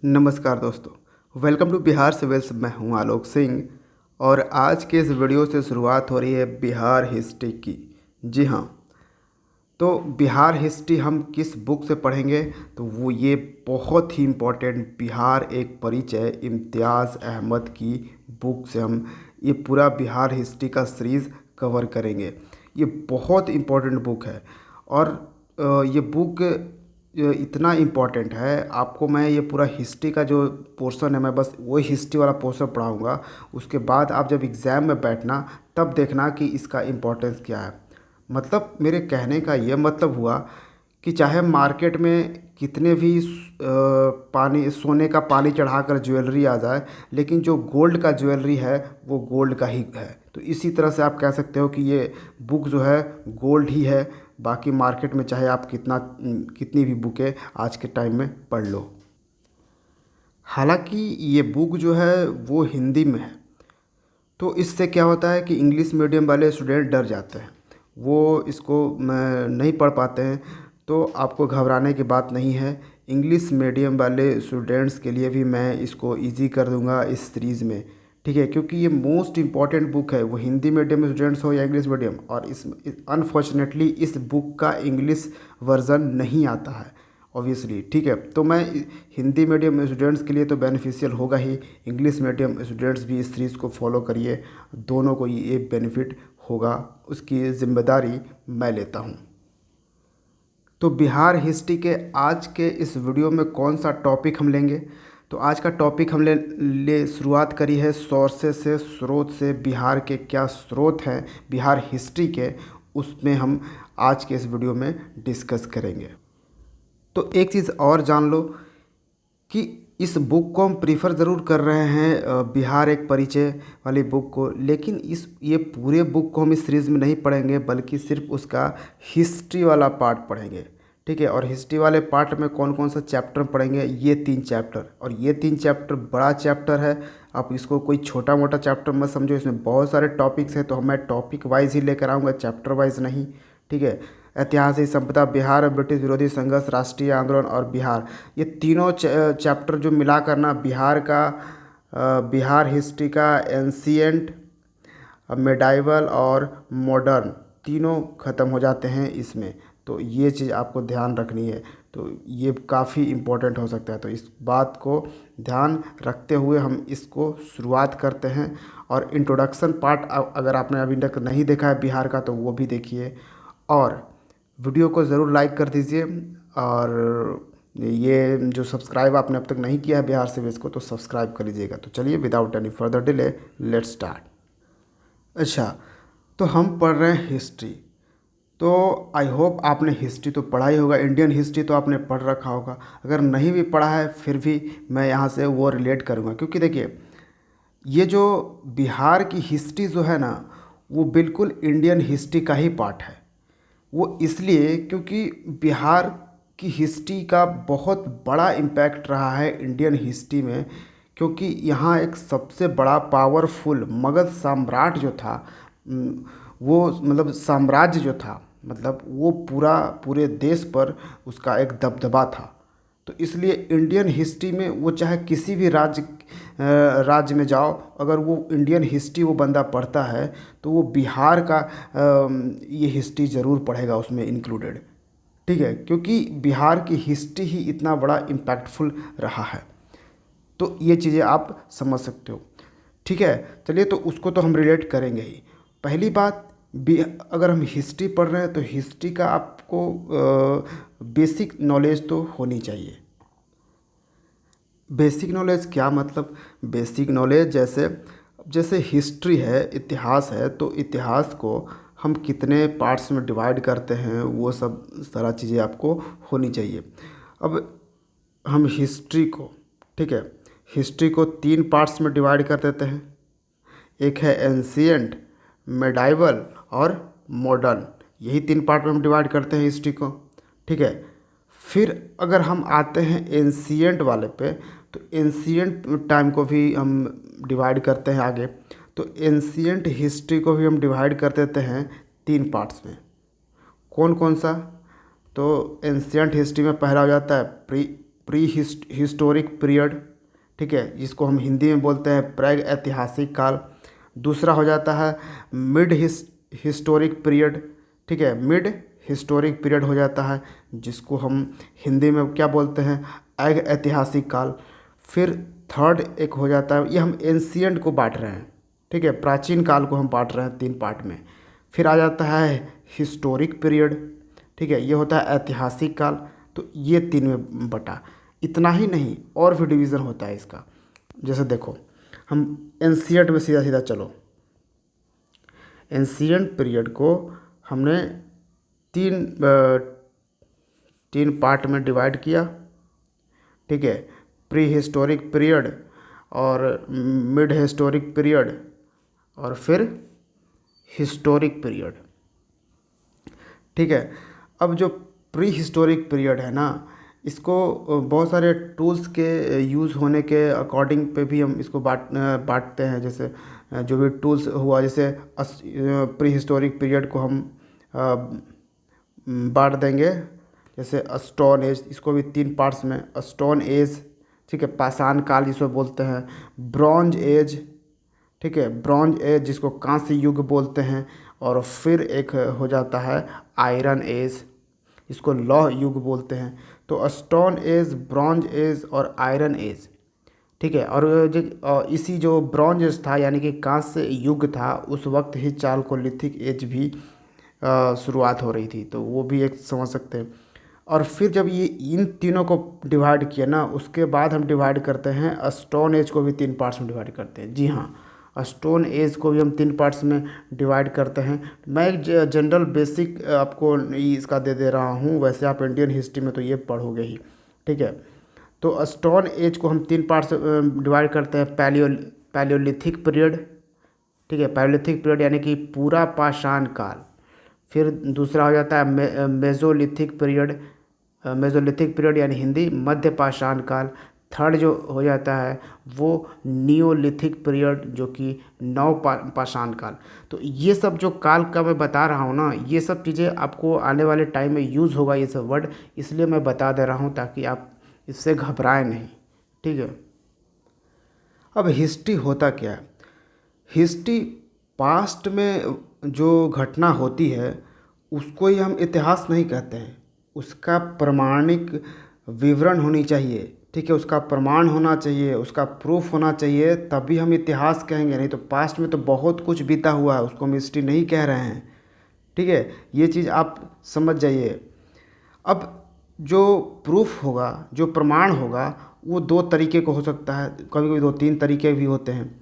नमस्कार दोस्तों, welcome to Bihar civils. मैं हूं आलोक सिंह और आज के इस वीडियो से शुरुआत हो रही है बिहार हिस्ट्री की। जी हाँ, तो बिहार हिस्ट्री हम किस बुक से पढ़ेंगे? तो वो ये बहुत ही इम्पोर्टेंट बिहार एक परिचय इम्तियाज़ अहमद की बुक से हम ये पूरा बिहार हिस्ट्री का सीरीज़ कवर करेंगे। ये बहुत इम्पोर्टेंट बुक है और ये बुक इतना इम्पोर्टेंट है। आपको मैं ये पूरा हिस्ट्री का जो पोर्शन है, मैं बस वही हिस्ट्री वाला पोर्शन पढ़ाऊँगा। उसके बाद आप जब एग्ज़ाम में बैठना तब देखना कि इसका इम्पोर्टेंस क्या है। मतलब मेरे कहने का ये मतलब हुआ कि चाहे मार्केट में कितने भी पानी सोने का पानी चढ़ाकर ज्वेलरी आ जाए, लेकिन जो गोल्ड का ज्वेलरी है वो गोल्ड का ही है। तो इसी तरह से आप कह सकते हो कि ये बुक जो है गोल्ड ही है। बाकी मार्केट में चाहे आप कितनी भी बुकें आज के टाइम में पढ़ लो। हालांकि ये बुक जो है वो हिंदी में है, तो इससे क्या होता है कि इंग्लिश मीडियम वाले स्टूडेंट डर जाते हैं, वो इसको नहीं पढ़ पाते हैं। तो आपको घबराने की बात नहीं है। इंग्लिश मीडियम वाले स्टूडेंट्स के लिए भी मैं इसको इजी कर दूंगा इस सीरीज़ में, ठीक है? क्योंकि ये मोस्ट इम्पॉर्टेंट बुक है, वो हिंदी मीडियम स्टूडेंट्स हो या इंग्लिश मीडियम। और इस अनफॉर्चुनेटली इस बुक का इंग्लिश वर्ज़न नहीं आता है ऑब्वियसली, ठीक है? तो मैं हिंदी मीडियम स्टूडेंट्स के लिए तो बेनिफिशियल होगा ही, इंग्लिश मीडियम स्टूडेंट्स भी इस सीरीज़ को फॉलो करिए, दोनों को ये बेनिफिट होगा, उसकी ज़िम्मेदारी मैं लेता हूँ। तो बिहार हिस्ट्री के आज के इस वीडियो में कौन सा टॉपिक हम लेंगे? तो आज का टॉपिक हम ले शुरुआत करी है सोर्सेस से, स्रोत से। बिहार के क्या स्रोत हैं बिहार हिस्ट्री के, उसमें हम आज के इस वीडियो में डिस्कस करेंगे। तो एक चीज़ और जान लो कि इस बुक को हम प्रीफर ज़रूर कर रहे हैं, बिहार एक परिचय वाली बुक को, लेकिन ये पूरे बुक को हम इस सीरीज़ में नहीं पढ़ेंगे, बल्कि सिर्फ उसका हिस्ट्री वाला पार्ट पढ़ेंगे, ठीक है? और हिस्ट्री वाले पार्ट में कौन कौन सा चैप्टर पढ़ेंगे? ये 3 चैप्टर। और ये 3 चैप्टर बड़ा चैप्टर है, आप इसको कोई छोटा मोटा चैप्टर मत समझो। इसमें बहुत सारे टॉपिक्स हैं, तो मैं टॉपिक वाइज ही लेकर आऊँगा, चैप्टर वाइज नहीं, ठीक है? ऐतिहासिक संपदा, बिहार, ब्रिटिश विरोधी संघर्ष, राष्ट्रीय आंदोलन और बिहार, ये तीनों चैप्टर जो मिला करना बिहार का, बिहार हिस्ट्री का एंशिएंट, मेडाइवल और मॉडर्न, तीनों ख़त्म हो जाते हैं इसमें। तो ये चीज़ आपको ध्यान रखनी है। तो ये काफ़ी इम्पोर्टेंट हो सकता है, तो इस बात को ध्यान रखते हुए हम इसको शुरुआत करते हैं। और इंट्रोडक्शन पार्ट अगर आपने अभी तक नहीं देखा है बिहार का, तो वो भी देखिए। और वीडियो को ज़रूर लाइक कर दीजिए। और ये जो सब्सक्राइब आपने अब तक नहीं किया है बिहार सिविल्स को, तो सब्सक्राइब कर लीजिएगा। तो चलिए without any further delay let's start. अच्छा, तो हम पढ़ रहे हैं हिस्ट्री। तो आई होप आपने हिस्ट्री तो पढ़ा ही होगा, इंडियन हिस्ट्री तो आपने पढ़ रखा होगा। अगर नहीं भी पढ़ा है फिर भी मैं यहाँ से वो रिलेट करूँगा, क्योंकि देखिए ये जो बिहार की हिस्ट्री जो है ना, वो बिल्कुल इंडियन हिस्ट्री का ही पार्ट है। वो इसलिए क्योंकि बिहार की हिस्ट्री का बहुत बड़ा इम्पैक्ट रहा है इंडियन हिस्ट्री में, क्योंकि यहाँ एक सबसे बड़ा पावरफुल मगध साम्राट जो था, वो मतलब साम्राज्य जो था, मतलब वो पूरे देश पर उसका एक दबदबा था। तो इसलिए इंडियन हिस्ट्री में वो चाहे किसी भी राज्य में जाओ, अगर वो इंडियन हिस्ट्री वो बंदा पढ़ता है तो वो बिहार का ये हिस्ट्री ज़रूर पढ़ेगा उसमें इंक्लूडेड, ठीक है? क्योंकि बिहार की हिस्ट्री ही इतना बड़ा इम्पैक्टफुल रहा है। तो ये चीज़ें आप समझ सकते हो, ठीक है? चलिए, तो उसको तो हम रिलेट करेंगे ही। पहली बात, अगर हम हिस्ट्री पढ़ रहे हैं तो हिस्ट्री का आपको बेसिक नॉलेज तो होनी चाहिए। बेसिक नॉलेज क्या मतलब? बेसिक नॉलेज जैसे जैसे हिस्ट्री है, इतिहास है, तो इतिहास को हम कितने पार्ट्स में डिवाइड करते हैं, वो सब सारा चीज़ें आपको होनी चाहिए। अब हम हिस्ट्री को, ठीक है, हिस्ट्री को 3 पार्ट्स में डिवाइड कर देते हैं। एक है एंशिएंट, मेडाइवल और मॉडर्न, यही 3 पार्ट में हम डिवाइड करते हैं हिस्ट्री को, ठीक है? फिर अगर हम आते हैं एंशिएंट वाले पे, तो एंशिएंट टाइम को भी हम डिवाइड करते हैं आगे। तो एंशिएंट हिस्ट्री को भी हम डिवाइड कर देते हैं 3 पार्ट्स में। कौन कौन सा? तो एंशिएंट हिस्ट्री में पहला हो जाता है प्री हिस्टोरिक पीरियड, ठीक है, जिसको हम हिंदी में बोलते हैं प्राग ऐतिहासिक काल। दूसरा हो जाता है मिड हिस्टोरिक पीरियड, ठीक है, मिड हिस्टोरिक पीरियड हो जाता है, जिसको हम हिंदी में क्या बोलते हैं, ऐग ऐतिहासिक काल। फिर थर्ड एक हो जाता है, ये हम एंशियंट को बांट रहे हैं, ठीक है, प्राचीन काल को हम बांट रहे हैं 3 पार्ट में। फिर आ जाता है हिस्टोरिक पीरियड, ठीक है, ये होता है ऐतिहासिक काल। तो ये 3 में बटा। इतना ही नहीं, और भी डिवीज़न होता है इसका। जैसे देखो, हम एंशियंट में सीधा सीधा चलो, एंशियंट पीरियड को हमने तीन पार्ट में डिवाइड किया, ठीक है, प्री हिस्टोरिक पीरियड और मिड हिस्टोरिक पीरियड और फिर हिस्टोरिक पीरियड, ठीक है। अब जो प्री हिस्टोरिक पीरियड है ना, इसको बहुत सारे टूल्स के यूज़ होने के अकॉर्डिंग पे भी हम इसको बांटते हैं। जैसे जो भी टूल्स हुआ, जैसे प्री हिस्टोरिक पीरियड को हम बांट देंगे, जैसे स्टोन एज, इसको भी 3 पार्ट्स में, स्टोन एज, ठीक है, पाषाण काल जिसको बोलते हैं, ब्रॉन्ज एज, ठीक है, ब्रॉन्ज एज जिसको कांस्य युग बोलते हैं, और फिर एक हो जाता है आयरन एज, इसको लौह युग बोलते हैं। तो स्टोन एज, ब्रॉन्ज एज और आयरन एज, ठीक है। और इसी जो ब्रॉन्ज एज था यानी कि कांस्य युग था, उस वक्त ही चालकोलिथिक एज भी शुरुआत हो रही थी, तो वो भी एक समझ सकते हैं। और फिर जब ये इन तीनों को डिवाइड किया ना, उसके बाद हम डिवाइड करते हैं स्टोन एज को भी 3 पार्ट्स में डिवाइड करते हैं। जी हाँ, स्टोन एज को भी हम 3 पार्ट्स में डिवाइड करते हैं। मैं एक जनरल बेसिक आपको इसका दे रहा हूँ, वैसे आप इंडियन हिस्ट्री में तो ये पढ़ोगे ही, ठीक है। तो स्टोन एज को हम 3 पार्ट्स डिवाइड करते हैं, पैलियोलिथिक पीरियड, ठीक है, पैलियोलिथिक पीरियड यानी कि पूरा पाषाण काल। फिर दूसरा हो जाता है मेजोलिथिक पीरियड, मेजोलिथिक पीरियड यानी हिंदी मध्य पाषाण काल। थर्ड जो हो जाता है वो नियोलिथिक पीरियड, जो कि पाषाण काल। तो ये सब जो काल का मैं बता रहा हूँ ना, ये सब चीज़ें आपको आने वाले टाइम में यूज़ होगा ये सब वर्ड, इसलिए मैं बता दे रहा हूँ ताकि आप इससे घबराएं नहीं, ठीक है। अब हिस्ट्री होता क्या है? हिस्ट्री पास्ट में जो घटना होती है उसको ही हम इतिहास नहीं कहते हैं, उसका प्रमाणिक विवरण होनी चाहिए, ठीक है, उसका प्रमाण होना चाहिए, उसका प्रूफ होना चाहिए, तभी हम इतिहास कहेंगे। नहीं तो पास्ट में तो बहुत कुछ बीता हुआ है, उसको हम हिस्ट्री नहीं कह रहे हैं, ठीक है, ये चीज़ आप समझ जाइए। अब जो प्रूफ होगा, जो प्रमाण होगा, वो 2 तरीके का हो सकता है, कभी कभी 2-3 तरीके भी होते हैं।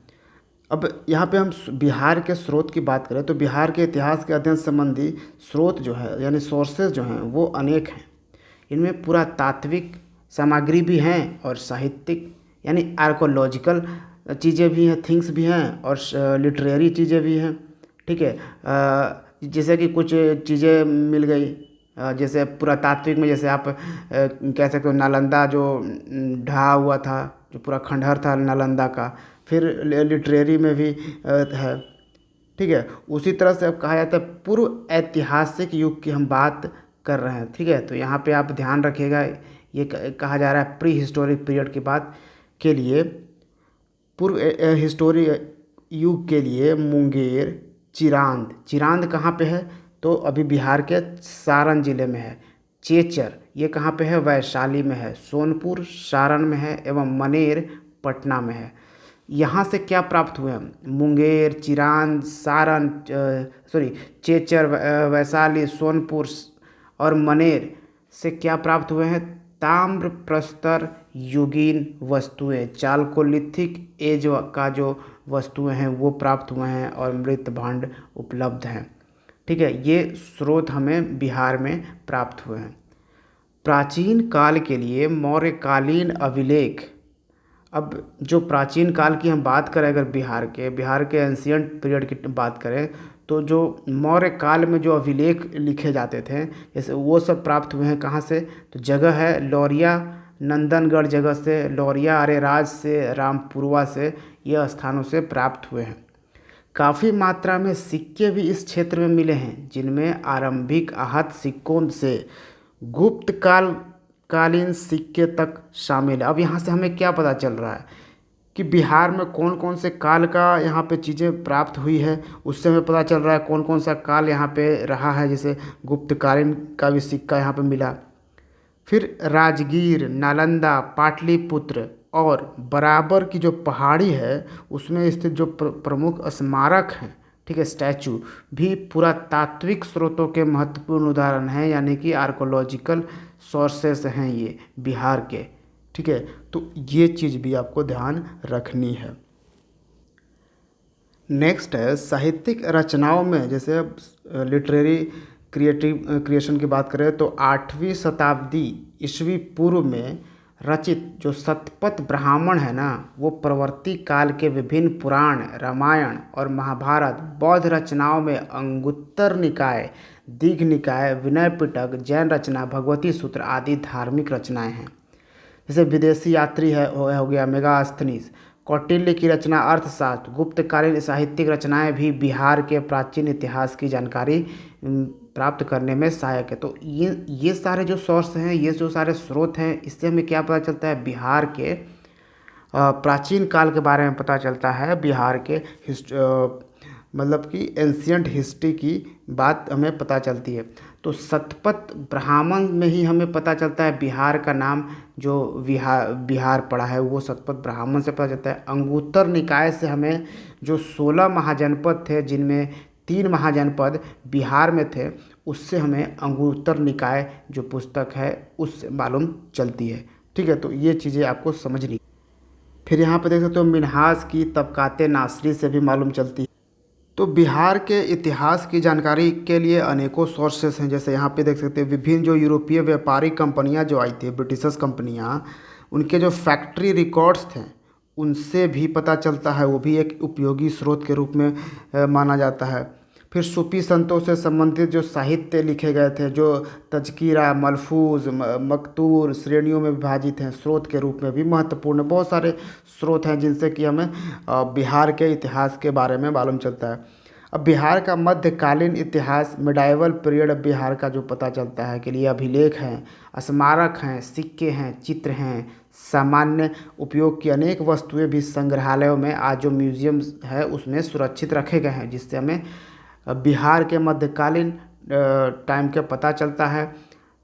अब यहाँ पे हम बिहार के स्रोत की बात करें तो बिहार के इतिहास के अध्ययन संबंधी स्रोत जो है यानी सोर्सेज जो हैं वो अनेक हैं। इनमें पुरातात्विक सामग्री भी हैं और साहित्यिक यानी आर्कोलॉजिकल चीज़ें भी हैं, थिंग्स भी हैं, और लिटरेरी चीज़ें भी हैं, ठीक है। जैसे कि कुछ चीज़ें मिल गई, जैसे पुरातात्विक में जैसे आप कह सकते हो नालंदा जो ढहा हुआ था, जो पूरा खंडहर था नालंदा का। फिर लिटरेरी में भी है, ठीक है। उसी तरह से अब कहा जाता है पूर्व ऐतिहासिक युग की हम बात कर रहे हैं, ठीक है। तो यहाँ पे आप ध्यान रखिएगा, ये कहा जा रहा है प्री हिस्टोरिक पीरियड की बात के लिए, पूर्व हिस्टोरिक युग के लिए मुंगेर, चिरांद, चिरांद कहाँ पे है? तो अभी बिहार के सारण जिले में है। चेचर ये कहाँ पे है? वैशाली में है। सोनपुर सारण में है एवं मनेर पटना में है। यहाँ से क्या प्राप्त हुए हम? मुंगेर, चिरांद, सारण, चेचर, वैशाली, सोनपुर और मनेर से क्या प्राप्त हुए हैं? ताम्र प्रस्तर युगीन वस्तुएं, चालकोलिथिक एज का जो वस्तुएं हैं वो प्राप्त हुए हैं और मृत भांड उपलब्ध हैं, ठीक है। ये स्रोत हमें बिहार में प्राप्त हुए हैं। प्राचीन काल के लिए मौर्यकालीन अभिलेख। अब जो प्राचीन काल की हम बात करें, अगर बिहार के एंशियंट पीरियड की बात करें, तो जो मौर्य काल में जो अभिलेख लिखे जाते थे, जैसे वो सब प्राप्त हुए हैं कहाँ से? तो जगह है लौरिया, नंदनगढ़ जगह से, लौरिया अरेराज से, रामपुरवा से, यह स्थानों से प्राप्त हुए हैं। काफ़ी मात्रा में सिक्के भी इस क्षेत्र में मिले हैं, जिनमें आरंभिक आहत सिक्कों से गुप्त काल कालीन सिक्के तक शामिल है। अब यहाँ से हमें क्या पता चल रहा है कि बिहार में कौन कौन से काल का यहाँ पे चीज़ें प्राप्त हुई है, उससे हमें पता चल रहा है कौन कौन सा काल यहाँ पे रहा है। जैसे गुप्तकालीन का भी सिक्का यहाँ पे मिला। फिर राजगीर, नालंदा, पाटलिपुत्र और बराबर की जो पहाड़ी है उसमें स्थित जो प्रमुख स्मारक हैं, ठीक है, स्टैचू भी पुरातात्विक स्रोतों के महत्वपूर्ण उदाहरण हैं, यानी कि आर्कोलॉजिकल सोर्सेस हैं ये बिहार के। ठीक है, तो ये चीज़ भी आपको ध्यान रखनी है। नेक्स्ट है साहित्यिक रचनाओं में, जैसे अब लिटरेरी क्रिएशन की बात करें तो 8वीं शताब्दी ईस्वी पूर्व में रचित जो शतपथ ब्राह्मण है ना, वो प्रवर्ती काल के विभिन्न पुराण, रामायण और महाभारत, बौद्ध रचनाओं में अंगुत्तर निकाय, दीघ निकाय, विनय पिटक, जैन रचना, भगवती सूत्र आदि धार्मिक रचनाएं हैं। जैसे विदेशी यात्री है हो गया मेगास्थनीज, कौटिल्य की रचना अर्थशास्त्र, गुप्तकालीन साहित्यिक रचनाएं भी बिहार के प्राचीन इतिहास की जानकारी प्राप्त करने में सहायक है। तो ये सारे जो सोर्स हैं, ये जो सारे स्रोत हैं, इससे हमें क्या पता चलता है, बिहार के प्राचीन काल के बारे में पता चलता है। बिहार के मतलब कि एंशियंट हिस्ट्री की बात हमें पता चलती है। तो शतपथ ब्राह्मण में ही हमें पता चलता है बिहार का नाम जो बिहार पड़ा है वो शतपथ ब्राह्मण से पता चलता है। अंगुत्तर निकाय से हमें जो 16 महाजनपद थे, जिनमें 3 महाजनपद बिहार में थे, उससे हमें अंगुत्तर निकाय जो पुस्तक है उससे मालूम चलती है। ठीक है, तो ये चीज़ें आपको समझनी। फिर यहाँ पर देख सकते हो मिन्हाज की तबकाते नासरी से भी मालूम चलती है। तो बिहार के इतिहास की जानकारी के लिए अनेकों सोर्सेस हैं। जैसे यहाँ पे देख सकते हैं विभिन्न जो यूरोपीय व्यापारी कंपनियाँ जो आई थी, ब्रिटिशर्स कंपनियाँ, उनके जो फैक्ट्री रिकॉर्ड्स थे उनसे भी पता चलता है, वो भी एक उपयोगी स्रोत के रूप में माना जाता है। फिर सूफी संतों से संबंधित जो साहित्य लिखे गए थे, जो तज़किरा, मलफूज, मकतूर श्रेणियों में विभाजित हैं, स्रोत के रूप में भी महत्वपूर्ण बहुत सारे स्रोत हैं जिनसे कि हमें बिहार के इतिहास के बारे में मालूम चलता है। अब बिहार का मध्यकालीन इतिहास, मिडाइवल पीरियड बिहार का जो पता चलता है के लिए अभिलेख हैं, स्मारक हैं, सिक्के हैं, चित्र हैं, सामान्य उपयोग की अनेक वस्तुएं भी संग्रहालयों में आज जो म्यूजियम है उसमें सुरक्षित रखे गए हैं, जिससे हमें बिहार के मध्यकालीन टाइम का पता चलता है,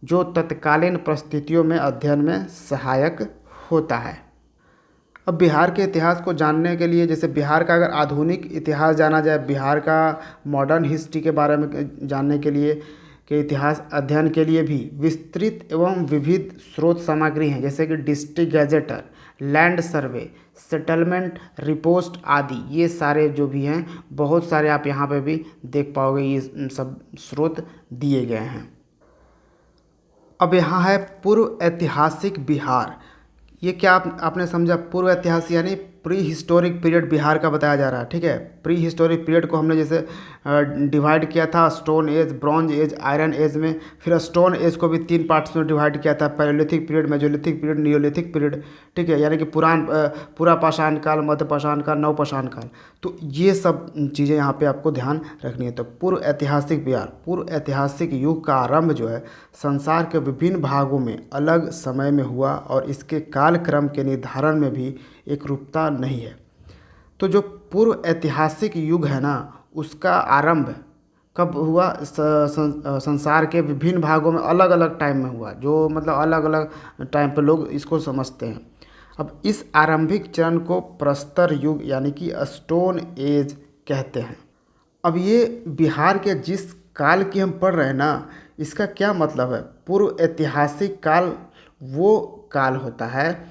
जो तत्कालीन परिस्थितियों में अध्ययन में सहायक होता है। अब बिहार के इतिहास को जानने के लिए, जैसे बिहार का अगर आधुनिक इतिहास जाना जाए, बिहार का मॉडर्न हिस्ट्री के बारे में जानने के लिए के इतिहास अध्ययन के लिए भी विस्तृत एवं विविध स्रोत सामग्री हैं, जैसे कि district gazetteer, land survey, settlement report आदि। ये सारे जो भी हैं बहुत सारे आप यहाँ पे भी देख पाओगे, ये सब स्रोत दिए गए हैं। अब यहाँ है पूर्व ऐतिहासिक बिहार। ये क्या आपने समझा? पूर्व ऐतिहासिक यानी प्री हिस्टोरिक पीरियड बिहार का बताया जा रहा है। ठीक है, प्री हिस्टोरिक पीरियड को हमने जैसे डिवाइड किया था stone age, bronze age, iron age में। फिर स्टोन एज को भी 3 पार्ट्स में डिवाइड किया था, palaeolithic period, mesolithic period, neolithic period. ठीक है, यानी कि पूरा पाषाण काल, मध्य पाषाण काल, नव पाषाण काल। तो ये सब चीज़ें यहाँ पे आपको ध्यान रखनी है। तो पूर्व ऐतिहासिक बिहार, पूर्व ऐतिहासिक युग का आरंभ जो है संसार के विभिन्न भागों में अलग समय में हुआ और इसके कालक्रम के निर्धारण में भी एक रूपता नहीं है। तो जो पूर्व ऐतिहासिक युग है ना, उसका आरंभ कब हुआ? संसार के विभिन्न भागों में अलग अलग टाइम में हुआ, जो मतलब अलग अलग टाइम पे लोग इसको समझते हैं। अब इस आरंभिक चरण को प्रस्तर युग यानी कि स्टोन एज कहते हैं। अब ये बिहार के जिस काल की हम पढ़ रहे हैं ना, इसका क्या मतलब है? पूर्व ऐतिहासिक काल वो काल होता है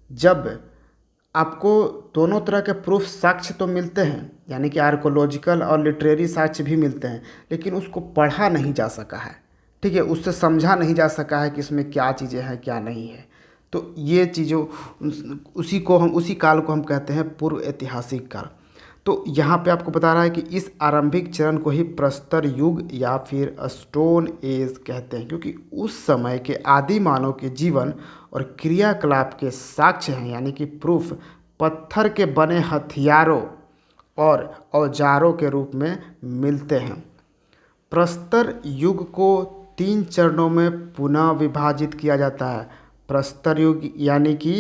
जब आपको दोनों तरह के प्रूफ साक्ष्य तो मिलते हैं, यानी कि आर्कोलॉजिकल और लिटरेरी साक्ष्य भी मिलते हैं, लेकिन उसको पढ़ा नहीं जा सका है। ठीक है, उससे समझा नहीं जा सका है कि इसमें क्या चीज़ें हैं क्या नहीं है। तो ये चीज़ों उसी काल को हम कहते हैं पूर्व ऐतिहासिक काल। तो यहाँ पे आपको बता रहा है कि इस आरंभिक चरण को ही प्रस्तर युग या फिर स्टोन एज कहते हैं, क्योंकि उस समय के आदि मानव के जीवन और क्रियाकलाप के साक्ष्य हैं, यानी कि प्रूफ पत्थर के बने हथियारों और औजारों के रूप में मिलते हैं। प्रस्तर युग को 3 चरणों में पुनः विभाजित किया जाता है। प्रस्तर युग यानी कि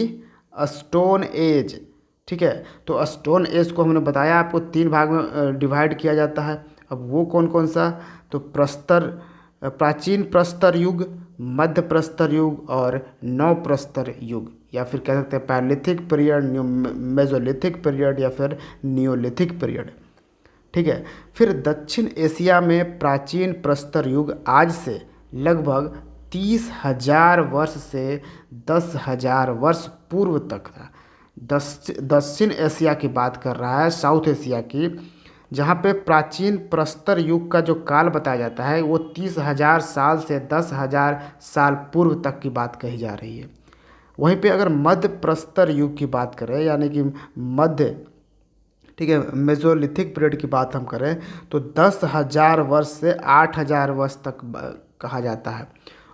स्टोन एज, ठीक है। तो स्टोन एज को हमने बताया आपको 3 भाग में डिवाइड किया जाता है। अब वो कौन कौन सा, तो प्राचीन प्रस्तर युग, मध्य प्रस्तर युग और नव प्रस्तर युग, या फिर कह सकते हैं पैलिथिक पीरियड, मेजोलिथिक पीरियड या फिर नियोलिथिक पीरियड, ठीक है। फिर दक्षिण एशिया में प्राचीन प्रस्तर युग आज से लगभग 30,000 वर्ष से 10,000 वर्ष पूर्व तक था। दक्षिण एशिया की बात कर रहा है, साउथ एशिया की, जहाँ पे प्राचीन प्रस्तर युग का जो काल बताया जाता है वो 30,000 साल से 10,000 साल पूर्व तक की बात कही जा रही है। वहीं पे अगर मध्य प्रस्तर युग की बात करें, यानी कि मध्य, ठीक है, मेजोलिथिक पीरियड की बात हम करें, तो 10,000 वर्ष से 8,000 वर्ष तक कहा जाता है।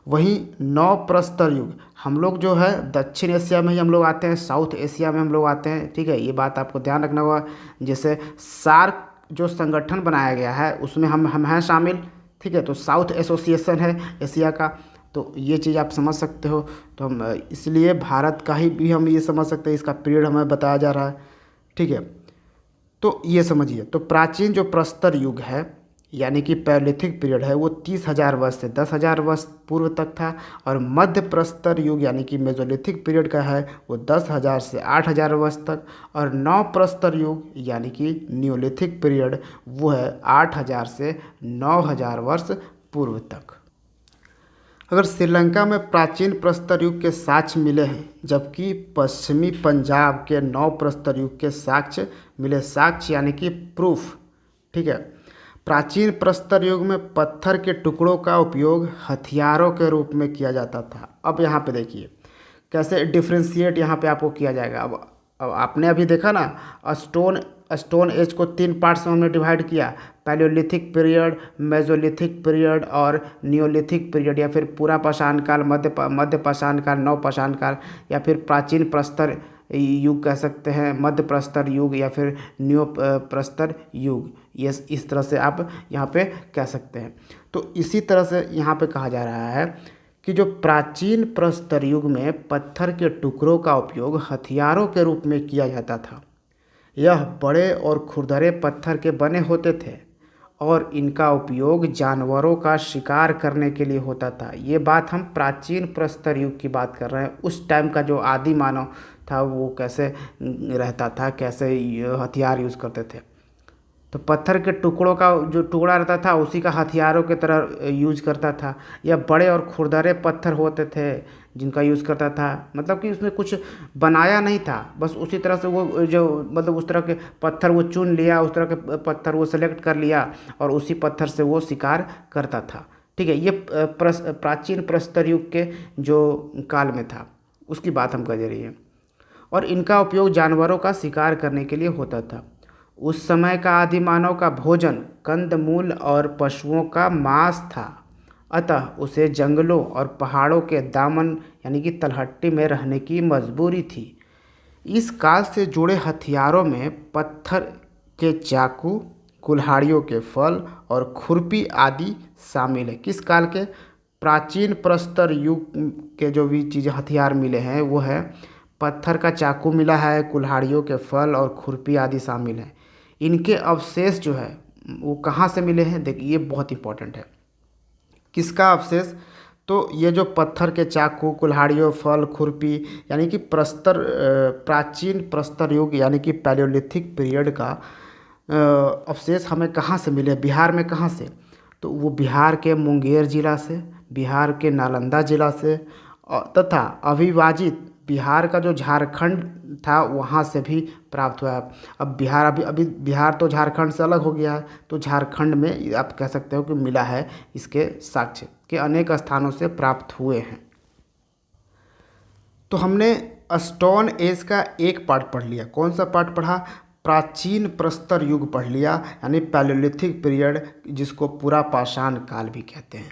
वहीं नौ प्रस्तर युग, हम लोग जो है दक्षिण एशिया में ही हम लोग आते हैं, साउथ एशिया में हम लोग आते हैं, ठीक है, ये बात आपको ध्यान रखना होगा। जैसे सार्क जो संगठन बनाया गया है उसमें हम हैं शामिल, ठीक है, तो साउथ एसोसिएशन है एशिया का, तो ये चीज़ आप समझ सकते हो। तो हम इसलिए भारत का ही भी हम ये समझ सकते हैं, इसका पीरियड हमें बताया जा रहा है, ठीक है। तो ये समझिए, तो प्राचीन जो प्रस्तर युग है यानी कि पैलिथिक पीरियड है वो 30,000 वर्ष से 10,000 वर्ष पूर्व तक था, और मध्य प्रस्तर युग यानी कि मेजोलिथिक पीरियड का है वो 10,000 से 8,000 वर्ष तक, और नव प्रस्तर युग यानी कि नियोलिथिक पीरियड वो है 8,000 से 9,000 वर्ष पूर्व तक। अगर श्रीलंका में प्राचीन प्रस्तर युग के साक्ष्य मिले हैं, जबकि पश्चिमी पंजाब के नव प्रस्तर युग के साक्ष्य मिले, साक्ष्य यानी कि प्रूफ, ठीक है। प्राचीन प्रस्तर युग में पत्थर के टुकड़ों का उपयोग हथियारों के रूप में किया जाता था। अब यहाँ पे देखिए कैसे डिफ्रेंशिएट यहाँ पे आपको किया जाएगा। अब आपने अभी देखा ना, स्टोन एज को 3 पार्ट्स में हमने डिवाइड किया, पैलियोलिथिक पीरियड, मेजोलिथिक पीरियड और नियोलिथिक पीरियड, या फिर पूरा पाषाण काल, मध्य पाषाण काल, नव पाषाण काल, या फिर प्राचीन प्रस्तर युग कह सकते हैं, मध्य प्रस्तर युग या फिर न्यू प्रस्तर युग, ये इस तरह से आप यहाँ पे कह सकते हैं। तो इसी तरह से यहाँ पे कहा जा रहा है कि जो प्राचीन प्रस्तर युग में पत्थर के टुकड़ों का उपयोग हथियारों के रूप में किया जाता था। यह बड़े और खुरदरे पत्थर के बने होते थे और इनका उपयोग जानवरों का शिकार करने के लिए होता था। ये बात हम प्राचीन प्रस्तर युग की बात कर रहे हैं। उस टाइम का जो आदि मानव था वो कैसे रहता था, कैसे हथियार यूज़ करते थे। तो पत्थर के टुकड़ों का जो टुकड़ा रहता था उसी का हथियारों की तरह यूज करता था। या बड़े और खुरदरे पत्थर होते थे जिनका यूज़ करता था, मतलब कि उसमें कुछ बनाया नहीं था, बस उसी तरह से वो जो मतलब उस तरह के पत्थर वो चुन लिया, उस तरह के पत्थर वो सेलेक्ट कर लिया और उसी पत्थर से वो शिकार करता था, ठीक है। ये प्राचीन प्रस्तर युग के जो काल में था उसकी बात हम कर रही है, और इनका उपयोग जानवरों का शिकार करने के लिए होता था। उस समय का आदि मानव का भोजन कंदमूल और पशुओं का मांस था, अतः उसे जंगलों और पहाड़ों के दामन यानी कि तलहट्टी में रहने की मजबूरी थी। इस काल से जुड़े हथियारों में पत्थर के चाकू, कुल्हाड़ियों के फल और खुरपी आदि शामिल है। किस काल के? प्राचीन प्रस्तर युग के जो भी चीज़ें हथियार मिले हैं वो है पत्थर का चाकू मिला है, कुल्हाड़ियों के फल और खुरपी आदि शामिल हैं। इनके अवशेष जो है वो कहाँ से मिले हैं, देखिए ये बहुत इंपॉर्टेंट है। किसका अवशेष? तो ये जो पत्थर के चाकू, कुल्हाड़ियों, फल, खुरपी यानी कि प्राचीन प्रस्तर युग यानी कि पैलियोलिथिक पीरियड का अवशेष हमें कहाँ से मिले, बिहार में कहाँ से? तो वो बिहार के मुंगेर जिला से, बिहार के नालंदा जिला से तथा अविभाजित बिहार का जो झारखंड था वहाँ से भी प्राप्त हुआ है। अब बिहार अभी बिहार तो झारखंड से अलग हो गया है, तो झारखंड में आप कह सकते हो कि मिला है, इसके साक्ष्य के अनेक स्थानों से प्राप्त हुए हैं। तो हमने स्टोन एज का एक पार्ट पढ़ लिया। कौन सा पार्ट पढ़ा? प्राचीन प्रस्तर युग पढ़ लिया, यानी पैलियोलिथिक पीरियड, जिसको पूरा पाषाण काल भी कहते हैं।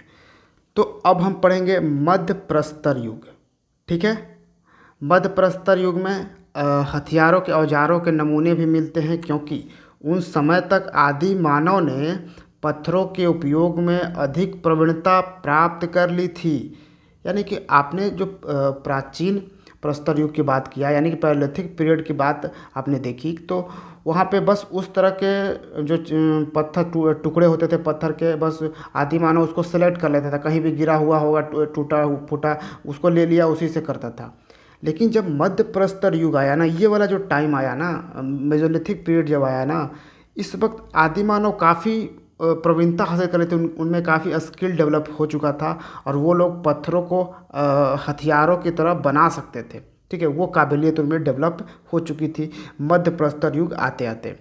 तो अब हम पढ़ेंगे मध्य प्रस्तर युग, ठीक है। मध्य प्रस्तर युग में हथियारों के औजारों के नमूने भी मिलते हैं, क्योंकि उन समय तक आदि मानव ने पत्थरों के उपयोग में अधिक प्रवीणता प्राप्त कर ली थी। यानी कि आपने जो प्राचीन प्रस्तर युग की बात किया, यानी कि पैलियोलिथिक पीरियड की बात आपने देखी, तो वहाँ पे बस उस तरह के जो पत्थर टुकड़े होते थे पत्थर के, बस आदि मानव उसको सेलेक्ट कर लेता था, कहीं भी गिरा हुआ होगा टूटा फूटा उसको ले लिया, उसी से करता था। लेकिन जब मध्य प्रस्तर युग आया ना, ये वाला जो टाइम आया ना, मेजोलिथिक पीरियड जब आया ना, इस वक्त आदि मानव काफ़ी प्रवीणता हासिल कर रहे थे, उनमें काफ़ी स्किल डेवलप हो चुका था और वो लोग पत्थरों को हथियारों की तरह बना सकते थे। ठीक है, वो काबिलियत उनमें डेवलप हो चुकी थी मध्य प्रस्तर युग आते आते।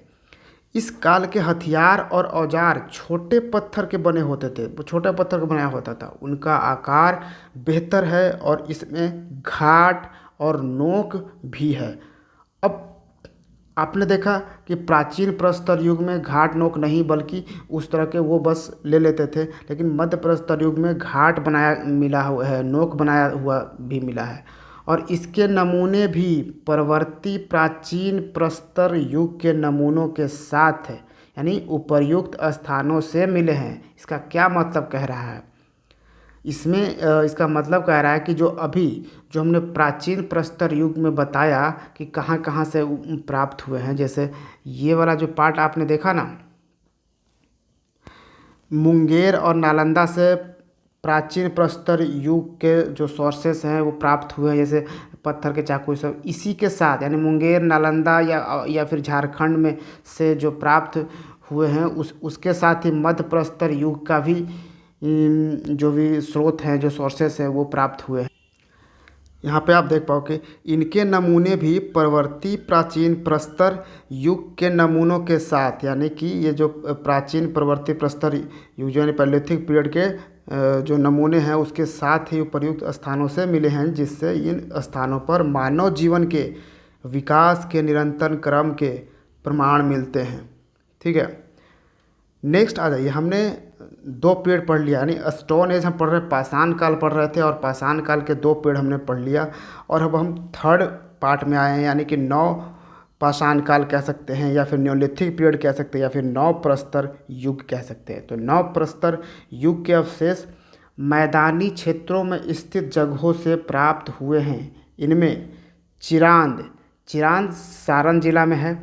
इस काल के हथियार और औजार छोटे पत्थर के बने होते थे, वो छोटे पत्थर का बनाया होता था, उनका आकार बेहतर है और इसमें घाट और नोक भी है। अब आपने देखा कि प्राचीन प्रस्तर युग में घाट नोक नहीं, बल्कि उस तरह के वो बस ले लेते थे, लेकिन मध्य प्रस्तर युग में घाट बनाया मिला हुआ है, नोक बनाया हुआ भी मिला है। और इसके नमूने भी परवर्ती प्राचीन प्रस्तर युग के नमूनों के साथ है, यानी उपर्युक्त स्थानों से मिले हैं। इसका क्या मतलब कह रहा है? इसमें इसका मतलब कह रहा है कि जो अभी जो हमने प्राचीन प्रस्तर युग में बताया कि कहाँ कहाँ से प्राप्त हुए हैं, जैसे ये वाला जो पार्ट आपने देखा ना, मुंगेर और नालंदा से प्राचीन प्रस्तर युग के जो सोर्सेस हैं वो प्राप्त हुए हैं, जैसे पत्थर के चाकू सब इसी के साथ, यानी मुंगेर नालंदा या फिर झारखंड में से जो प्राप्त हुए हैं उसके साथ ही मध्य प्रस्तर युग का भी जो भी स्रोत हैं, जो सोर्सेस हैं वो प्राप्त हुए हैं। यहाँ पे आप देख पाओ कि इनके नमूने भी परवर्ती प्राचीन प्रस्तर युग के नमूनों के साथ, यानी कि ये जो प्राचीन परवर्ती प्रस्तर युग यानी पैलियोलिथिक पीरियड के जो नमूने हैं उसके साथ ही उपर्युक्त स्थानों से मिले हैं, जिससे इन स्थानों पर मानव जीवन के विकास के निरंतर क्रम के प्रमाण मिलते हैं। ठीक है, नेक्स्ट आ जाइए। हमने 2 पीरियड पढ़ लिया, यानी स्टोन एज हम पढ़ रहे, पाषाण काल पढ़ रहे थे, और पाषाण काल के 2 पीरियड हमने पढ़ लिया। और अब हम थर्ड पार्ट में आए हैं, यानी कि नव पाषाण काल कह सकते हैं, या फिर न्योलिथिक पीरियड कह सकते हैं, या फिर नव प्रस्तर युग कह सकते हैं। तो नव प्रस्तर युग के अवशेष मैदानी क्षेत्रों में स्थित जगहों से प्राप्त हुए हैं। इनमें चिरांद सारण जिला में है।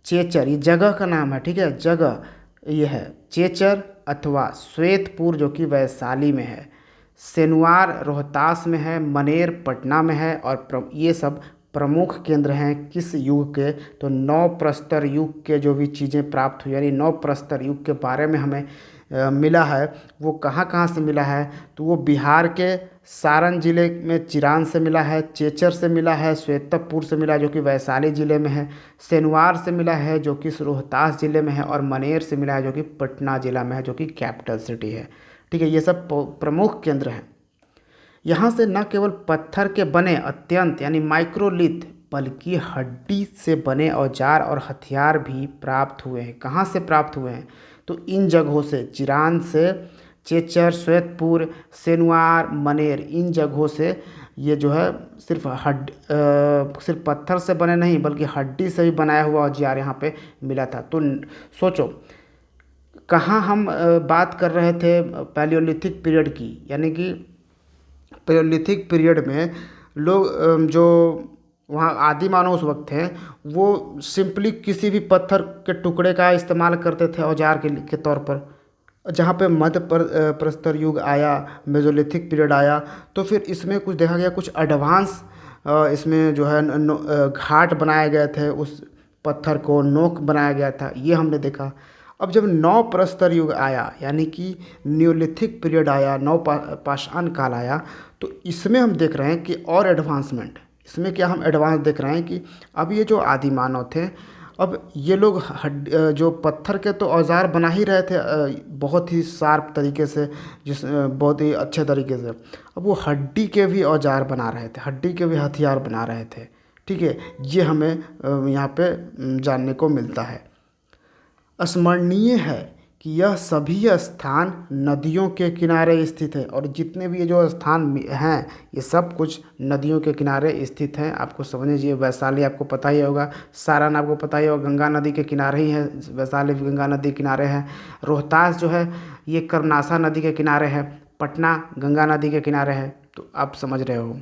चेचर ये जगह का नाम है, ठीक है, जगह ये है चेचर अथवा श्वेतपुर जो कि वैशाली में है। सेनुआर रोहतास में है। मनेर पटना में है। और ये सब प्रमुख केंद्र हैं किस युग के? तो नव प्रस्तर युग के जो भी चीज़ें प्राप्त हुई, यानी नव प्रस्तर युग के बारे में हमें मिला है, वो कहाँ कहाँ से मिला है? तो वो बिहार के सारण जिले में चिरांद से मिला है, चेचर से मिला है, श्वेतपुर से मिला जो कि वैशाली जिले में है, सेनवार से मिला है जो कि रोहतास जिले में है, और मनेर से मिला है जो कि पटना जिला में है, जो कि कैपिटल सिटी है। ठीक है, ये सब प्रमुख केंद्र हैं। यहाँ से न केवल पत्थर के बने अत्यंत यानी माइक्रोलिथ, बल्कि हड्डी से बने औजार और हथियार भी प्राप्त हुए हैं। कहाँ से प्राप्त हुए हैं? तो इन जगहों से, चिरांद से, चेचर, श्वेतपुर, सेनुआर, मनेर, इन जगहों से ये जो है सिर्फ पत्थर से बने नहीं, बल्कि हड्डी से भी बनाया हुआ औजार यहाँ पे मिला था। तो सोचो, कहाँ हम बात कर रहे थे पैलियोलिथिक पीरियड की, यानी कि पैलियोलिथिक पीरियड में लोग जो वहाँ आदि मानव उस वक्त थे, वो सिंपली किसी भी पत्थर के टुकड़े का इस्तेमाल करते थे औजार के तौर पर। जहाँ पे मध्य प्रस्तर युग आया, मेजोलिथिक पीरियड आया, तो फिर इसमें कुछ देखा गया, कुछ एडवांस इसमें जो है घाट बनाए गए थे, उस पत्थर को नोक बनाया गया था, ये हमने देखा। अब जब नव प्रस्तर युग आया, यानी कि न्योलिथिक पीरियड आया, नव पाषाण काल आया, तो इसमें हम देख रहे हैं कि और एडवांसमेंट, इसमें क्या हम एडवांस देख रहे हैं कि अब ये जो आदि मानव थे, अब ये लोग जो पत्थर के तो औजार बना ही रहे थे बहुत ही शार्प तरीके से, बहुत ही अच्छे तरीके से, अब वो हड्डी के भी औजार बना रहे थे, हड्डी के भी हथियार बना रहे थे। ठीक है, ये हमें यहाँ पे जानने को मिलता है। स्मरणीय है कि यह सभी स्थान नदियों के किनारे स्थित है, और जितने भी ये जो स्थान हैं ये सब कुछ नदियों के किनारे स्थित हैं। आपको समझना चाहिए। वैशाली आपको पता ही होगा, सारण आपको पता ही होगा, गंगा नदी के किनारे ही है। वैशाली भी गंगा नदी के किनारे है। रोहतास जो है ये कर्मनाशा नदी के किनारे है। पटना गंगा नदी के किनारे है। तो आप समझ रहे हो।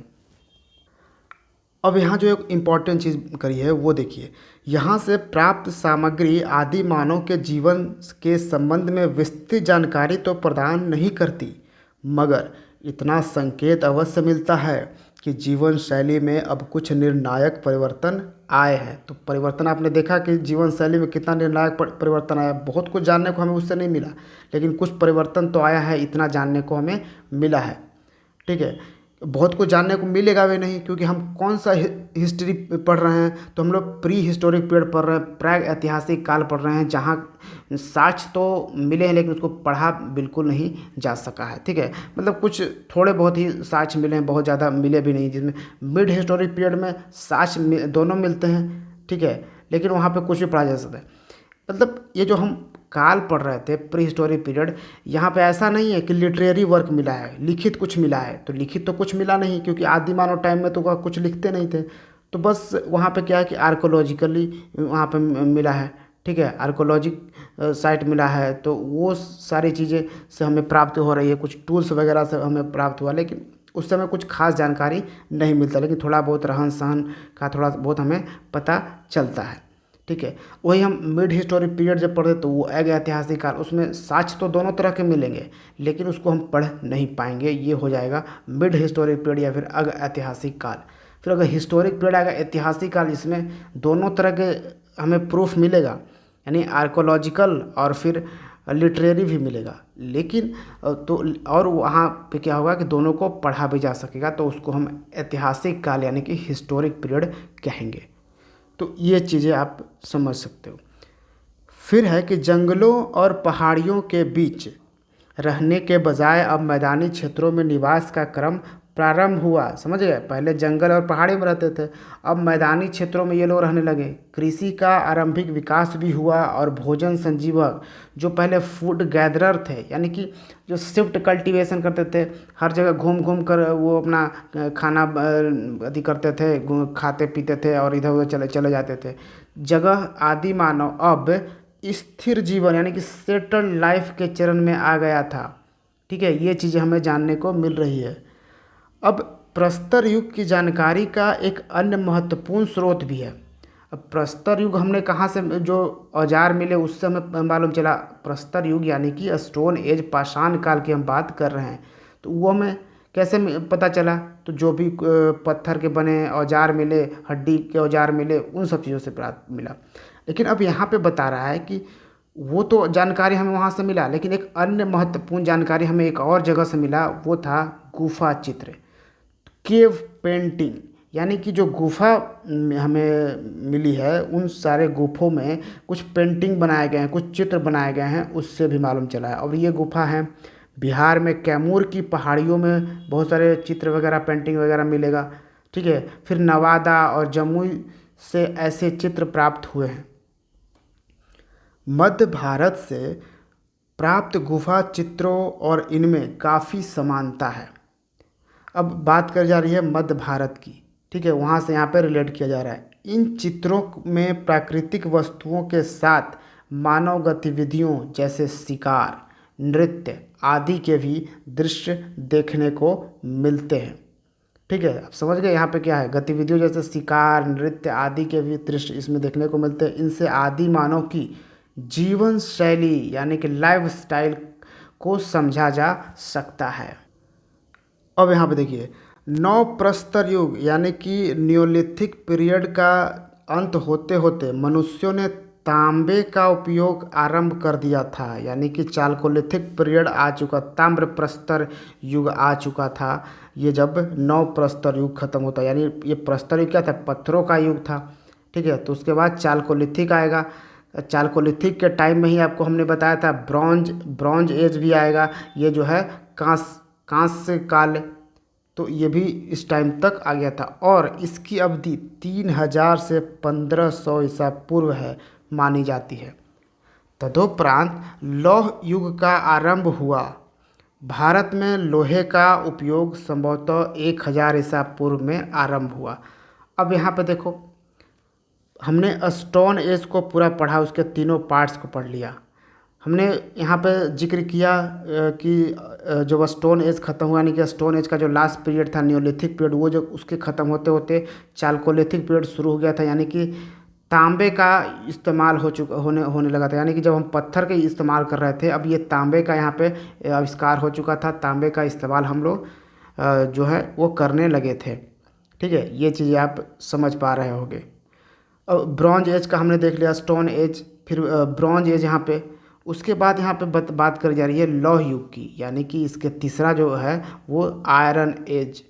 अब यहाँ जो एक इम्पॉर्टेंट चीज़ करी है वो देखिए, यहाँ से प्राप्त सामग्री आदि मानव के जीवन के संबंध में विस्तृत जानकारी तो प्रदान नहीं करती, मगर इतना संकेत अवश्य मिलता है कि जीवन शैली में अब कुछ निर्णायक परिवर्तन आए हैं। तो परिवर्तन आपने देखा कि जीवन शैली में कितना निर्णायक परिवर्तन आया। बहुत कुछ जानने को हमें उससे नहीं मिला, लेकिन कुछ परिवर्तन तो आया है, इतना जानने को हमें मिला है। ठीक है, बहुत कुछ जानने को मिलेगा भी नहीं, क्योंकि हम कौन सा हिस्ट्री पढ़ रहे हैं, तो हम लोग प्री हिस्टोरिक पीरियड पढ़ रहे हैं, प्राग ऐतिहासिक काल पढ़ रहे हैं, जहाँ साक्ष्य तो मिले हैं लेकिन उसको पढ़ा बिल्कुल नहीं जा सका है। ठीक है, मतलब कुछ थोड़े बहुत ही साक्ष्य मिले हैं, बहुत ज़्यादा मिले भी नहीं, जिसमें मिड हिस्टोरिक पीरियड में साक्ष्य दोनों मिलते हैं। ठीक है, लेकिन वहाँ पर कुछ भी पढ़ा जा सकता है। मतलब ये जो हम काल पढ़ रहे थे प्री हिस्टोरिक पीरियड, यहाँ पे ऐसा नहीं है कि लिटरेरी वर्क मिला है, लिखित कुछ मिला है। तो लिखित तो कुछ मिला नहीं, क्योंकि आदि मानव टाइम में तो कुछ लिखते नहीं थे। तो बस वहाँ पे क्या है कि आर्कोलॉजिकली वहाँ पे मिला है। ठीक है, आर्कोलॉजिक साइट मिला है, तो वो सारी चीज़ें से हमें प्राप्त हो रही है। कुछ टूल्स वगैरह से हमें प्राप्त हुआ, लेकिन उस समय कुछ खास जानकारी नहीं मिलता, लेकिन थोड़ा बहुत रहन सहन का थोड़ा बहुत हमें पता चलता है। ठीक है, वही हम मिड हिस्टोरिक पीरियड जब पढ़ते तो वो एक ऐतिहासिक काल, उसमें साक्ष्य तो दोनों तरह के मिलेंगे, लेकिन उसको हम पढ़ नहीं पाएंगे। ये हो जाएगा मिड हिस्टोरिक पीरियड या फिर अग ऐतिहासिक काल। फिर अगर हिस्टोरिक पीरियड आएगा ऐतिहासिक काल, इसमें दोनों तरह के हमें प्रूफ मिलेगा, यानी आर्कोलॉजिकल और फिर लिटरेरी भी मिलेगा। लेकिन तो और वहाँ पे क्या होगा कि दोनों को पढ़ा भी जा सकेगा, तो उसको हम ऐतिहासिक काल यानी कि हिस्टोरिक पीरियड कहेंगे। तो ये चीज़ें आप समझ सकते हो। फिर है कि जंगलों और पहाड़ियों के बीच रहने के बजाय अब मैदानी क्षेत्रों में निवास का क्रम प्रारंभ हुआ। समझ गए, पहले जंगल और पहाड़ी में रहते थे, अब मैदानी क्षेत्रों में ये लोग रहने लगे। कृषि का आरंभिक विकास भी हुआ और भोजन संजीवक, जो पहले फूड गैदरर थे, यानी कि जो शिफ्ट कल्टीवेशन करते थे, हर जगह घूम घूम कर वो अपना खाना अति करते थे, खाते पीते थे और इधर उधर चले चले जाते थे। जगह आदि मानव अब स्थिर जीवन यानी कि सेटल्ड लाइफ के चरण में आ गया था। ठीक है, ये चीज़ें हमें जानने को मिल रही है। अब प्रस्तर युग की जानकारी का एक अन्य महत्वपूर्ण स्रोत भी है। अब प्रस्तर युग हमने कहाँ से जो औजार मिले उससे हमें मालूम चला। प्रस्तर युग यानी कि स्टोन एज, पाषाण काल की हम बात कर रहे हैं, तो वो हमें कैसे पता चला? तो जो भी पत्थर के बने औजार मिले, हड्डी के औजार मिले, उन सब चीज़ों से प्राप्त मिला। लेकिन अब यहाँ पे बता रहा है कि वो तो जानकारी हमें वहाँ से मिला, लेकिन एक अन्य महत्वपूर्ण जानकारी हमें एक और जगह से मिला, वो था गुफा चित्र, केव पेंटिंग। यानी कि जो गुफा हमें मिली है, उन सारे गुफों में कुछ पेंटिंग बनाए गए हैं, कुछ चित्र बनाए गए हैं, उससे भी मालूम चला है। और ये गुफा है बिहार में कैमूर की पहाड़ियों में, बहुत सारे चित्र वगैरह पेंटिंग वगैरह मिलेगा। ठीक है, फिर नवादा और जमुई से ऐसे चित्र प्राप्त हुए हैं। मध्य भारत से प्राप्त गुफा चित्रों और इनमें काफ़ी समानता है। अब बात कर जा रही है मध्य भारत की। ठीक है, वहाँ से यहाँ पे रिलेट किया जा रहा है। इन चित्रों में प्राकृतिक वस्तुओं के साथ मानव गतिविधियों जैसे शिकार, नृत्य आदि के भी दृश्य देखने को मिलते हैं। ठीक है, आप समझ गए यहाँ पे क्या है? गतिविधियों जैसे शिकार, नृत्य आदि के भी दृश्य इसमें देखने को मिलते हैं। इनसे आदि मानव की जीवन शैली यानी कि लाइफ स्टाइल को समझा जा सकता है। अब यहाँ पे देखिए, नव प्रस्तर युग यानी कि न्योलिथिक पीरियड का अंत होते होते मनुष्यों ने तांबे का उपयोग आरंभ कर दिया था। यानी कि चालकोलिथिक पीरियड आ चुका, ताम्र प्रस्तर युग आ चुका था। ये जब नव प्रस्तर युग खत्म होता, यानी ये प्रस्तर युग क्या था? पत्थरों का युग था। ठीक है, तो उसके बाद चालकोलिथिक आएगा। चालकोलिथिक के टाइम में ही आपको हमने बताया था ब्रॉन्ज एज भी आएगा। ये जो है कांस्य काल, तो ये भी इस टाइम तक आ गया था। और इसकी अवधि 3000 से 1500 ईसा पूर्व है मानी जाती है। तदुपरांत लौह युग का आरंभ हुआ। भारत में लोहे का उपयोग संभवतः 1000 ईसा पूर्व में आरंभ हुआ। अब यहाँ पे देखो, हमने स्टोन एज को पूरा पढ़ा, उसके तीनों पार्ट्स को पढ़ लिया। हमने यहाँ पे जिक्र किया कि जब स्टोन एज ख़त्म हुआ, यानी कि स्टोन एज का जो लास्ट पीरियड था नियोलिथिक पीरियड, वो जो उसके ख़त्म होते होते चालकोलिथिक पीरियड शुरू हो गया था, यानी कि तांबे का इस्तेमाल होने लगा था। यानी कि जब हम पत्थर के इस्तेमाल कर रहे थे, अब ये तांबे का यहाँ पे आविष्कार हो चुका था। तांबे का इस्तेमाल हम लोग जो है वो करने लगे थे। ठीक है, ये चीज़ें आप समझ पा रहे होंगे। अब ब्रॉन्ज एज का हमने देख लिया, स्टोन एज, फिर ब्रॉन्ज एज यहाँ पे। उसके बाद यहाँ पे बात करी जा रही है लौह युग की, यानी कि इसके तीसरा जो है वो आयरन एज।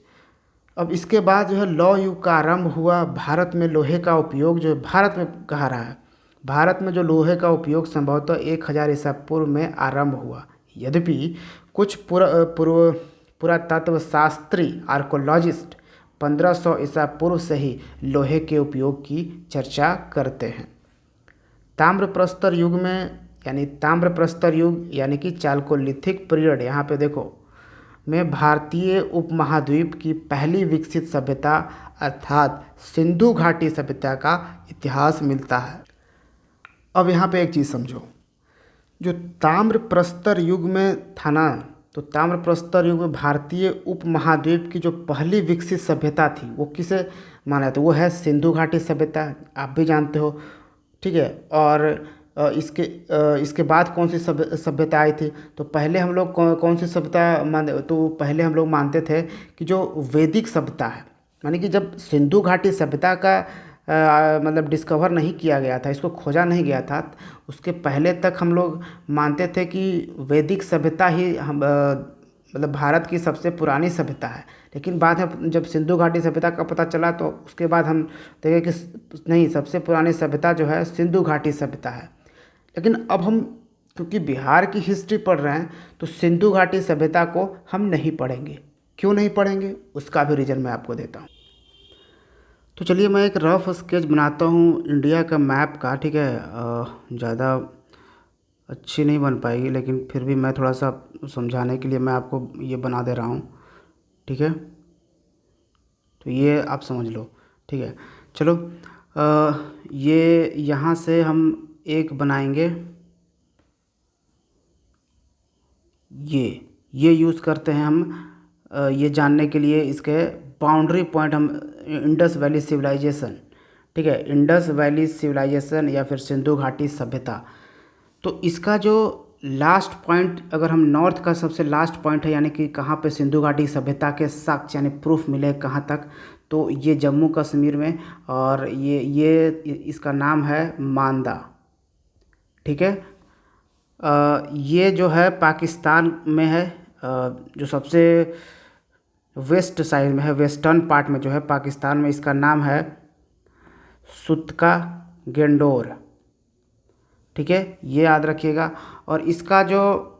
अब इसके बाद जो है लौह युग का आरंभ हुआ। भारत में लोहे का उपयोग जो है, भारत में कहा रहा है, भारत में जो लोहे का उपयोग संभवतः 1000 ईसा पूर्व में आरंभ हुआ। यद्यपि कुछ पुरातत्व शास्त्री आर्कोलॉजिस्ट 1500 ईसा पूर्व से ही लोहे के उपयोग की चर्चा करते हैं। ताम्रप्रस्तर युग में, यानी ताम्रप्रस्तर युग यानी कि चालकोलिथिक पीरियड, यहाँ पे देखो, में भारतीय उपमहाद्वीप की पहली विकसित सभ्यता अर्थात सिंधु घाटी सभ्यता का इतिहास मिलता है। अब यहाँ पे एक चीज़ समझो, जो ताम्रप्रस्तर युग में था ना, तो ताम्रप्रस्तर युग में भारतीय उपमहाद्वीप की जो पहली विकसित सभ्यता थी वो किसे माना जाता है? वो है सिंधु घाटी सभ्यता, आप भी जानते हो। ठीक है, और इसके बाद कौन सी सभ्यता आई थी? तो पहले हम लोग कौन सी सभ्यता तो पहले हम लोग मानते थे कि जो वैदिक सभ्यता है, यानी कि जब सिंधु घाटी सभ्यता का मतलब डिस्कवर नहीं किया गया था, इसको खोजा नहीं गया था, उसके पहले तक हम लोग मानते थे कि वैदिक सभ्यता ही हम मतलब भारत की सबसे पुरानी सभ्यता है। लेकिन बाद में जब सिंधु घाटी सभ्यता का पता चला तो उसके बाद हम देखे कि नहीं, सबसे पुरानी सभ्यता जो है सिंधु घाटी सभ्यता है। लेकिन अब हम क्योंकि बिहार की हिस्ट्री पढ़ रहे हैं तो सिंधु घाटी सभ्यता को हम नहीं पढ़ेंगे। क्यों नहीं पढ़ेंगे, उसका भी रीज़न मैं आपको देता हूँ। तो चलिए मैं एक रफ स्केच बनाता हूँ इंडिया का मैप का। ठीक है, ज़्यादा अच्छी नहीं बन पाएगी, लेकिन फिर भी मैं थोड़ा सा समझाने के लिए मैं आपको ये बना दे रहा हूँ। ठीक है, तो ये आप समझ लो। ठीक है, चलो ये यहाँ से हम एक बनाएंगे, ये यूज़ करते हैं हम ये जानने के लिए, इसके बाउंड्री पॉइंट हम इंडस वैली सिविलाइजेशन। ठीक है, इंडस वैली सिविलाइजेशन या फिर सिंधु घाटी सभ्यता। तो इसका जो लास्ट पॉइंट, अगर हम नॉर्थ का सबसे लास्ट पॉइंट है, यानी कि कहाँ पे सिंधु घाटी सभ्यता के साक्ष्य यानी प्रूफ मिले कहाँ तक, तो ये जम्मू कश्मीर में, और ये इसका नाम है मांदा। ठीक है, ये जो है पाकिस्तान में है, जो सबसे वेस्ट साइड में है, वेस्टर्न पार्ट में जो है पाकिस्तान में, इसका नाम है सुतका गेंडोर। ठीक है, ये याद रखिएगा। और इसका जो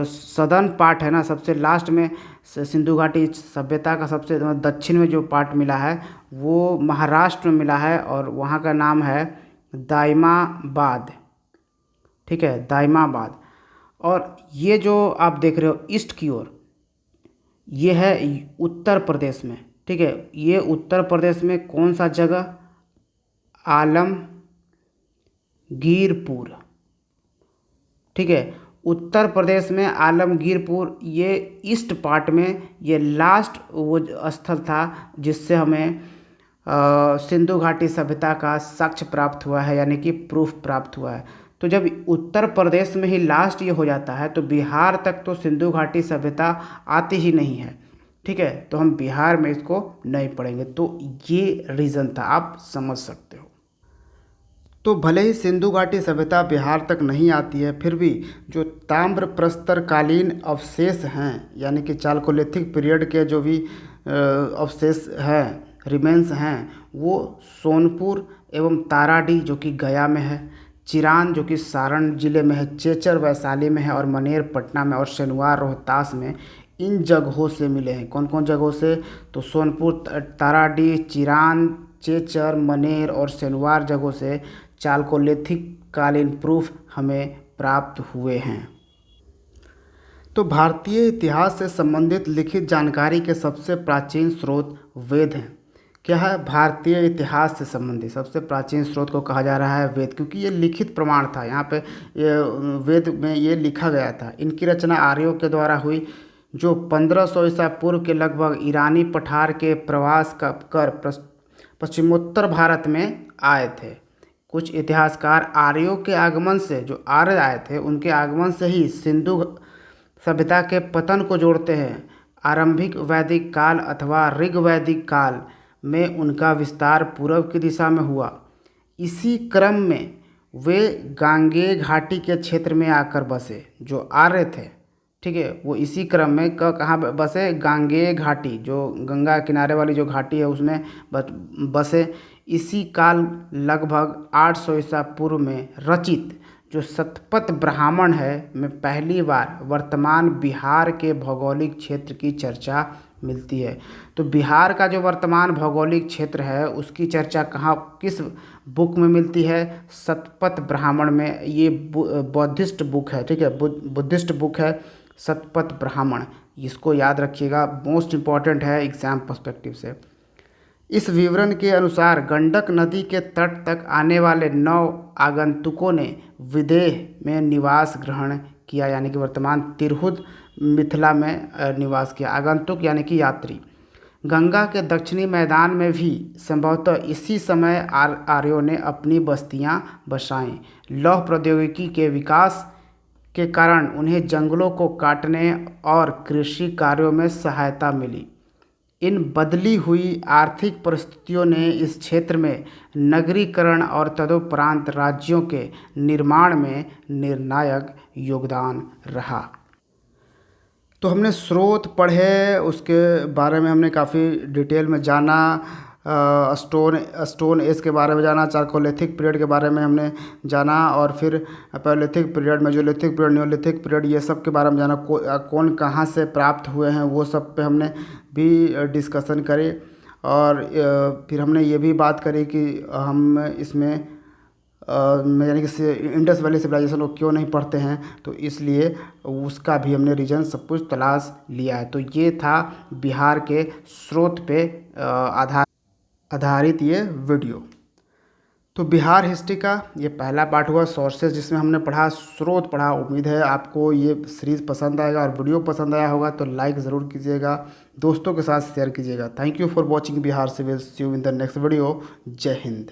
सदर्न पार्ट है ना, सबसे लास्ट में सिंधु घाटी सभ्यता का सबसे दक्षिण में जो पार्ट मिला है वो महाराष्ट्र में मिला है, और वहाँ का नाम है दाइमाबाद। ठीक है, दाइमाबाद। और ये जो आप देख रहे हो ईस्ट की ओर, ये है उत्तर प्रदेश में। ठीक है, ये उत्तर प्रदेश में कौन सा जगह? आलमगीरपुर। ठीक है, उत्तर प्रदेश में आलमगीरपुर, ये ईस्ट पार्ट में ये लास्ट वो स्थल था जिससे हमें सिंधु घाटी सभ्यता का साक्ष्य प्राप्त हुआ है, यानी कि प्रूफ प्राप्त हुआ है। तो जब उत्तर प्रदेश में ही लास्ट ये हो जाता है तो बिहार तक तो सिंधु घाटी सभ्यता आती ही नहीं है। ठीक है, तो हम बिहार में इसको नहीं पढ़ेंगे। तो ये रीज़न था, आप समझ सकते हो। तो भले ही सिंधु घाटी सभ्यता बिहार तक नहीं आती है, फिर भी जो ताम्रप्रस्तर कालीन अवशेष हैं, यानी कि चालकोलिथिक पीरियड के जो भी अवशेष हैं, रिमेंस हैं, वो सोनपुर एवं ताराडीह जो कि गया में है, चिरान जो कि सारण जिले में है, चेचर वैशाली में है, और मनेर पटना में, और शनिवार रोहतास में, इन जगहों से मिले हैं। कौन कौन जगहों से? तो सोनपुर, ताराडीह, चिरान, चेचर, मनेर और शनिवार जगहों से चालकोलिथिक कालीन प्रूफ हमें प्राप्त हुए हैं। तो भारतीय इतिहास से संबंधित लिखित जानकारी के सबसे प्राचीन स्रोत वेद हैं। क्या है? भारतीय इतिहास से संबंधित सबसे प्राचीन स्रोत को कहा जा रहा है वेद, क्योंकि ये लिखित प्रमाण था। यहाँ पे ये वेद में ये लिखा गया था। इनकी रचना आर्यों के द्वारा हुई, जो 1500 ईसा पूर्व के लगभग ईरानी पठार के प्रवास कर पश्चिमोत्तर भारत में आए थे। कुछ इतिहासकार आर्यों के आगमन से, जो आर्य आए थे उनके आगमन से ही सिंधु सभ्यता के पतन को जोड़ते हैं। आरंभिक वैदिक काल अथवा ऋग्वैदिक काल में उनका विस्तार पूर्व की दिशा में हुआ। इसी क्रम में वे गांगेय घाटी के क्षेत्र में आकर बसे। जो आर्य थे, ठीक है, वो इसी क्रम में कहाँ बसे? गांगेय घाटी, जो गंगा किनारे वाली जो घाटी है उसमें बसे। इसी काल लगभग 800 ईसा पूर्व में रचित जो शतपथ ब्राह्मण है में पहली बार वर्तमान बिहार के भौगोलिक क्षेत्र की चर्चा मिलती है। तो बिहार का जो वर्तमान भौगोलिक क्षेत्र है उसकी चर्चा कहाँ, किस बुक में मिलती है? शतपथ ब्राह्मण में। ये बौद्धिस्ट बुक है, ठीक है, बुद्धिस्ट बुक है शतपथ ब्राह्मण। इसको याद रखिएगा, मोस्ट इम्पॉर्टेंट है एग्जाम पर्सपेक्टिव से। इस विवरण के अनुसार गंडक नदी के तट तक आने वाले 9 आगंतुकों ने विदेह में निवास ग्रहण किया, यानी कि वर्तमान तिरहुत मिथिला में निवास किया। आगंतुक यानी कि यात्री। गंगा के दक्षिणी मैदान में भी संभवतः इसी समय आर्यों ने अपनी बस्तियां बसाईं। लौह प्रौद्योगिकी के विकास के कारण उन्हें जंगलों को काटने और कृषि कार्यों में सहायता मिली। इन बदली हुई आर्थिक परिस्थितियों ने इस क्षेत्र में नगरीकरण और तदुपरांत राज्यों के निर्माण में निर्णायक योगदान रहा। तो हमने स्रोत पढ़े, उसके बारे में हमने काफ़ी डिटेल में जाना। स्टोन एज के बारे में जाना, चारकोलिथिक पीरियड के बारे में हमने जाना, और फिर Palaeolithic period, Mesolithic period, neolithic period, ये सब के बारे में जाना। कौन कहाँ से प्राप्त हुए हैं वो सब पे हमने भी डिस्कशन करे। और फिर हमने ये भी बात करी कि हम इसमें यानी कि इंडस वैली सिविलाइजेशन को क्यों नहीं पढ़ते हैं, तो इसलिए उसका भी हमने रीजन सब कुछ तलाश लिया है। तो ये था बिहार के स्रोत पे आधारित ये वीडियो। तो बिहार हिस्ट्री का ये पहला पार्ट हुआ, सोर्सेज, जिसमें हमने पढ़ा, स्रोत पढ़ा। उम्मीद है आपको ये सीरीज़ पसंद आएगा, और वीडियो पसंद आया होगा तो लाइक ज़रूर कीजिएगा, दोस्तों के साथ शेयर कीजिएगा। Thank you for watching Bihar civil. See you in the next video. जय हिंद।